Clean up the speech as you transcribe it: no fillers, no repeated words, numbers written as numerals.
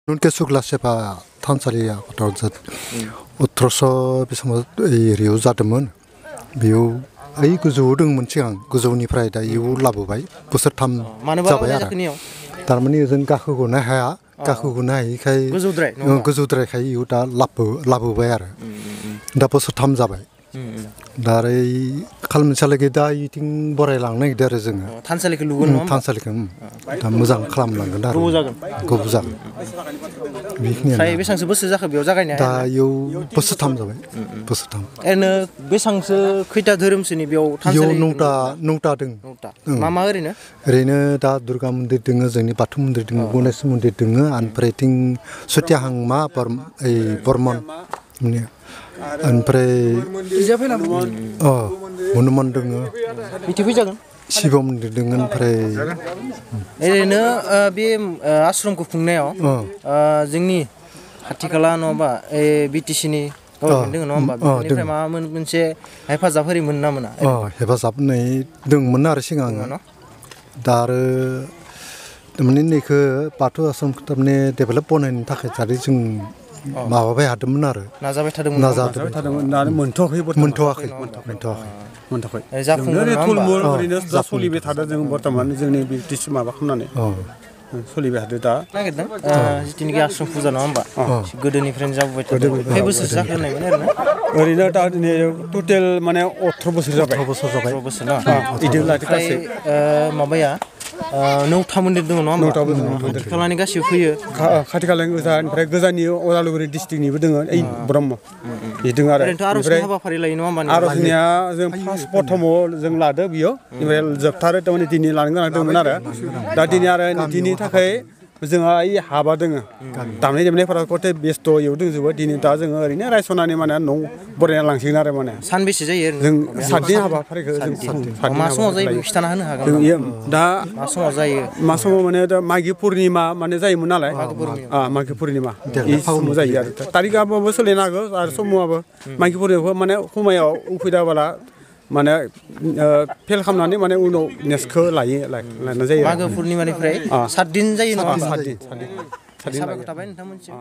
उनके सुगला सेपा थानसालिया कटाव 1800 बेसां एरियाव जादोंमोन बेयाव ओइ गोजौआव दंमोन सिगां गोजौनिफ्राय दा इयाव लाबोबाय बोसोरथाम जाबाय आरो तारमाने ओजों गाखोगनो हाया गाखोगनो हायिखाय गोजौद्रायखाय इयाव दा लाबोबाय आरो दा बोसोरथाम जाबाय दा आरो खालामनोसालागै दा इथिं बरायलांनो नागिरदों आरो जोङो थानसालिखौ लुगोन नङा थानसालिखौ दा मोजां खालामलांगोन आरो गोबाव जागोन बेखिनियानो फ्राय बेसांसो बोसोर जाखो बेयाव जागायनाया दा इयाव बोसोरथाम जाबाय बोसोरथाम ओरैनो बेसांसो खैथा धोरोमसोनि बेयाव थानसालि नौता दों मा ओरैनो दा दुर्गा मन्दिर दोङो जोंनि बाथौ मन्दिर दोङो गणेश मन्दिर दोङो ओमफ्राय थिं सथियाहांमा बर्मन ओमफ्राय हनुमान दोङो शिव मन्दिर दोङो ओमफ्राय ओरैनो बे आश्रमखौ खुंनायाव जोंनि खाथि खाला नङाबा बिटिसिनि गभर्नमेन्ट दोङो नङा होमबा बेनिफ्राय माबा मोनसे हेफाजाब होरि मोन ना मोना हेफाजाब होनाय दंमोन आरो सिगां दा आरो माने नैखौ बाथौ आश्रमखौ थारमाने डेभेलप बनायनो थाखाय जाहाथे जों माबाबाय हादोंमोन आरो नाजाबाय थादोंमोन मोनथ'वाखै ओरैनो दा सोलिबाय थादों जों बर्तमान जोंनि बिटिसि माबा खालामनानै सोलिबाय थादों दा नागिरदों जितुनिखि आश्रम फुजा नङा होमबा गोदोनिफ्रायनो जाबोबाय थादों खै बोसोर जाखो होननायमोन ओरैनो दा टटेल माने 18 बोसोर जाबाय ना माबाया नौथा मन्दिर दङ नङा होमबा खाथि खालानि गासिबो फैयो खाथि खालानि ओमफ्राय गोजाननि अदालगुरि डिस्ट्रिक्टनिबो दङ ओइ ब्रह्म बे दङ आरो ओमफ्राय हाबाफारि लायो नङा होमबा आरजनिया जों फार्स्ट प्रथमाव जों लादो बियो ओमफ्राय जोबथारो थारमाने दिनै लानो गोनां दंमोन आरो दा दिनै आरो दिनैनि थाखाय जोंहा ओइ हाबा दोङो दामनाय देनायफोरा गथे बेस्थ' इयाव दंजोबो दिनै दा जोङो ओरैनो रायसननानै माने न' बरायना लांसिगोन आरो माने सानबेसे जायो जों 7 दिन हाबाफारिखौ जों मा समाव जायो खिथाना होनो हागोन दा मा समाव जायो मा समाव माने दा मागि पुर्निमा माने जायोमोन नालाय मागि पुर्निमा इ समाव जायो आरो तारिखाबो सोलिनो हागौ आरो समावबो मागि पुर्निमाखौ माने समायाव उफैदाबाला माने फेल खालामनानै माने उनाव नेक्स्टखौ लानाय जायो मागो पुर्निमानिफ्राय 7 दिन जायो नङा होमबा 7 दिन साबायखर थाबाय नोंथांमोनसिम